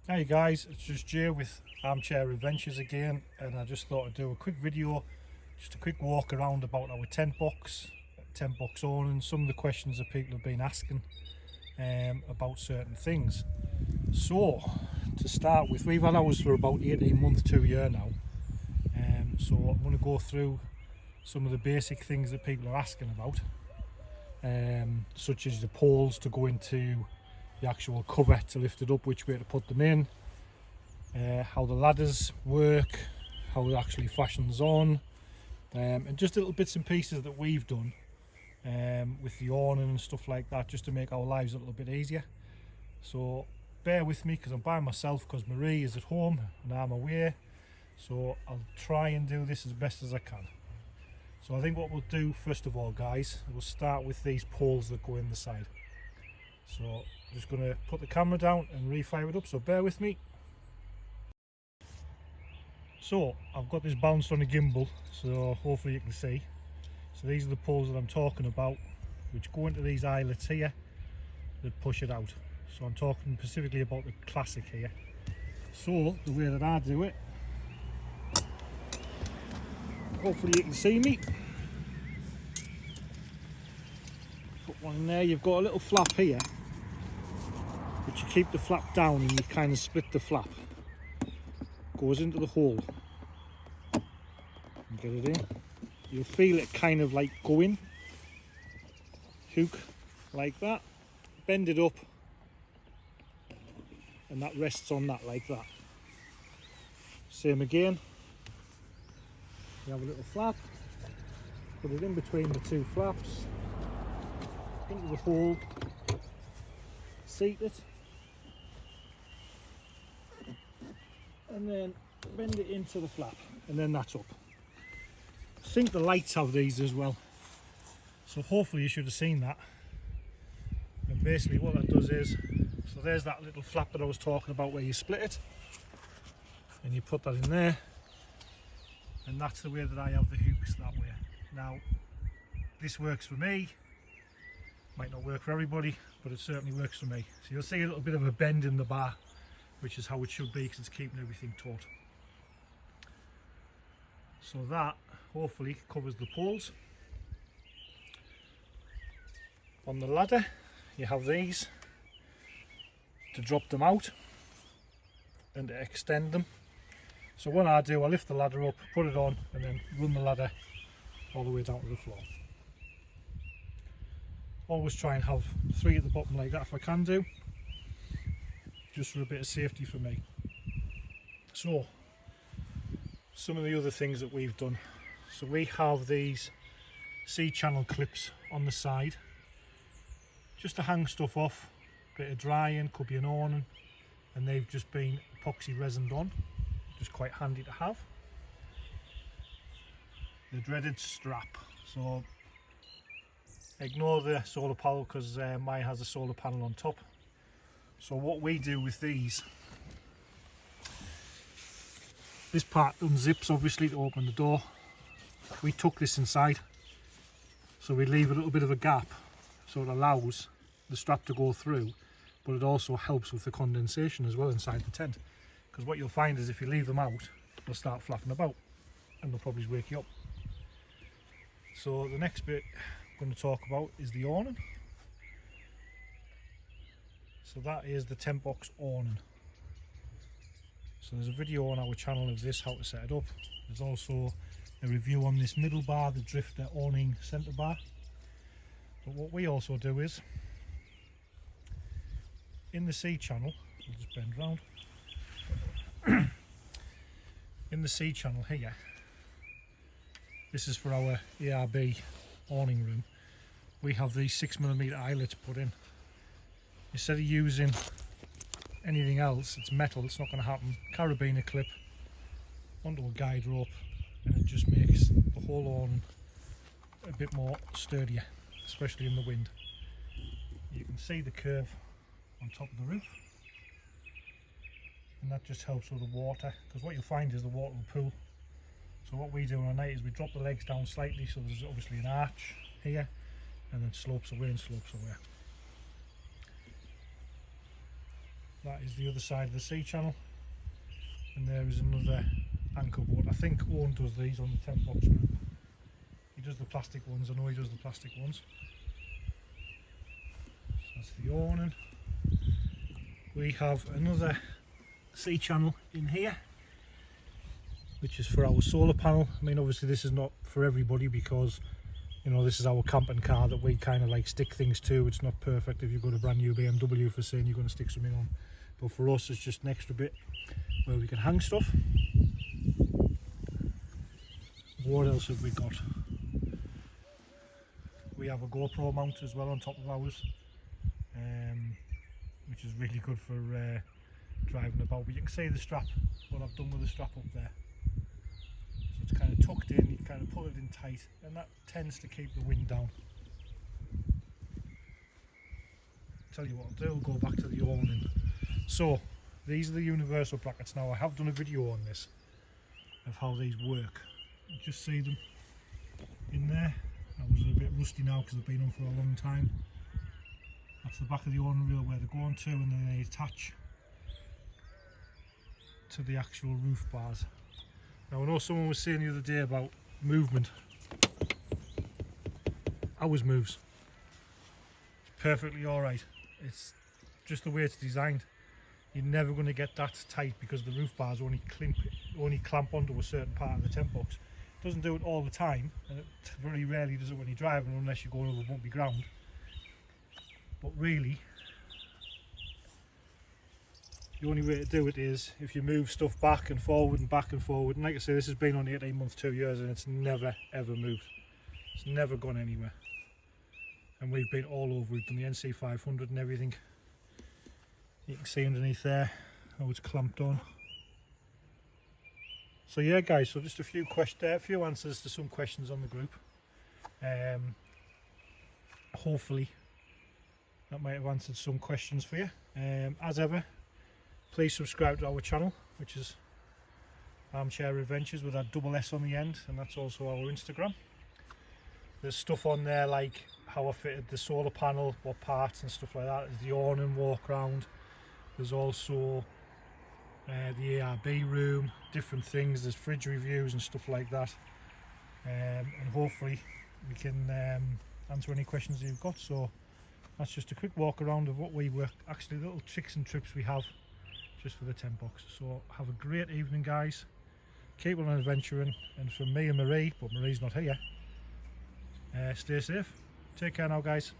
Hey guys, it's just Jay with Armchair Adventures again, and I just thought I'd do a quick video, just a quick walk around about our tent box awning, some of the questions that people have been asking about certain things. So, to start with, we've had ours for about 18 months to a year now, so I'm going to go through some of the basic things that people are asking about, such as the poles to go into the actual cover to lift it up, which way to put them in, how the ladders work, how it actually fashions on, and just little bits and pieces that we've done with the awning and stuff like that, just to make our lives a little bit easier. So bear with me because I'm by myself, because Marie is at home and I'm away, so I'll try and do this as best as I can. So I think what we'll do first of all, guys, we'll start with these poles that go in the side. So I'm just going to put the camera down and refire it up, so bear with me. So I've got this bounced on a gimbal, so hopefully you can see. So these are the poles that I'm talking about, which go into these eyelets here that push it out. So I'm talking specifically about the classic here. So the way that I do it, hopefully you can see me. Put one in there. You've got a little flap here, but you keep the flap down and you kind of split the flap. Goes into the hole. And get it in. You'll feel it kind of like going. Hook like that. Bend it up. And that rests on that like that. Same again. You have a little flap. Put it in between the two flaps. Into the hole. Seat it. And then bend it into the flap, and then that's up. I think the lights have these as well, so hopefully you should have seen that. And basically what that does is, so there's that little flap that I was talking about where you split it and you put that in there, and that's the way that I have the hooks that way. Now this works for me, might not work for everybody, but it certainly works for me. So you'll see a little bit of a bend in the bar, which is how it should be because it's keeping everything taut. So that hopefully covers the poles. On the ladder you have these to drop them out and to extend them. So what I do, I lift the ladder up, put it on, and then run the ladder all the way down to the floor. Always try and have 3 at the bottom like that if I can do, just for a bit of safety for me. So some of the other things that we've done, so we have these C-channel clips on the side just to hang stuff off, bit of drying, could be an awning, and they've just been epoxy resined on, just quite handy to have. The dreaded strap, so ignore the solar panel because mine has a solar panel on top. So what we do with these, this part unzips obviously to open the door. We tuck this inside, so we leave a little bit of a gap so it allows the strap to go through, but it also helps with the condensation as well inside the tent, because what you'll find is if you leave them out they'll start flapping about and they'll probably wake you up. So the next bit I'm going to talk about is the awning. So that is the Tentbox awning. So there's a video on our channel of this, how to set it up. There's also a review on this middle bar, the Drifter awning centre bar. But what we also do is, in the C channel, I'll just bend round. In the C channel here, this is for our ARB awning room, we have these 6mm eyelets put in. Instead of using anything else, it's metal, it's not going to happen. Carabiner clip onto a guide rope, and it just makes the whole awning a bit more sturdier, especially in the wind. You can see the curve on top of the roof, and that just helps with the water, because what you'll find is the water will pool. So what we do on a night is we drop the legs down slightly, so there's obviously an arch here, and then slopes away and slopes away. that is the other side of the sea channel, and there is another anchor boat. I think Owen does these on the Tentbox group. He does the plastic ones. I know he does the plastic ones. So that's the awning. We have another sea channel in here, which is for our solar panel. I mean, obviously this is not for everybody, because you know, this is our camping car that we kind of like stick things to. It's not perfect if you've got a brand new BMW for saying you're going to stick something on, but for us it's just an extra bit where we can hang stuff. What else have we got? We have a GoPro mount as well on top of ours, which is really good for driving about. But you can see the strap, what I've done with the strap up there. So it's kind of tucked in, you kind of pull it in tight, and that tends to keep the wind down. Tell you what I'll do, I'll go back to the awning. So these are the universal brackets. Now I have done a video on this, of how these work. You just see them in there. That was a bit rusty now because they've been on for a long time. That's the back of the awning reel where they're going to, and then they attach to the actual roof bars. Now I know someone was saying the other day about movement. Ours moves. It's perfectly alright. It's just the way it's designed. You're never going to get that tight because the roof bars only clamp onto a certain part of the Tentbox. It doesn't do it all the time, and it very rarely does it when you're driving, unless you're going over bumpy ground. But really, the only way to do it is if you move stuff back and forward and back and forward. And like I say, this has been on 18 months, 2 years, and it's never ever moved. It's never gone anywhere. And we've been all over. We've done the NC 500 and everything. You can see underneath there how it's clamped on. So yeah, guys. So just a few answers to some questions on the group. Hopefully that might have answered some questions for you. As ever, please subscribe to our channel, which is Armchair Adventures with that double S on the end, and that's also our Instagram. There's stuff on there like how I fitted the solar panel, what parts and stuff like that. There's the awning walk round. There's also the ARB room, different things. There's fridge reviews and stuff like that. And hopefully we can answer any questions you've got. So that's just a quick walk around of what we were, actually little tricks and trips we have just for the Tentbox. So have a great evening, guys. Keep on adventuring, and from me and Marie, but Marie's not here, stay safe. Take care now, guys.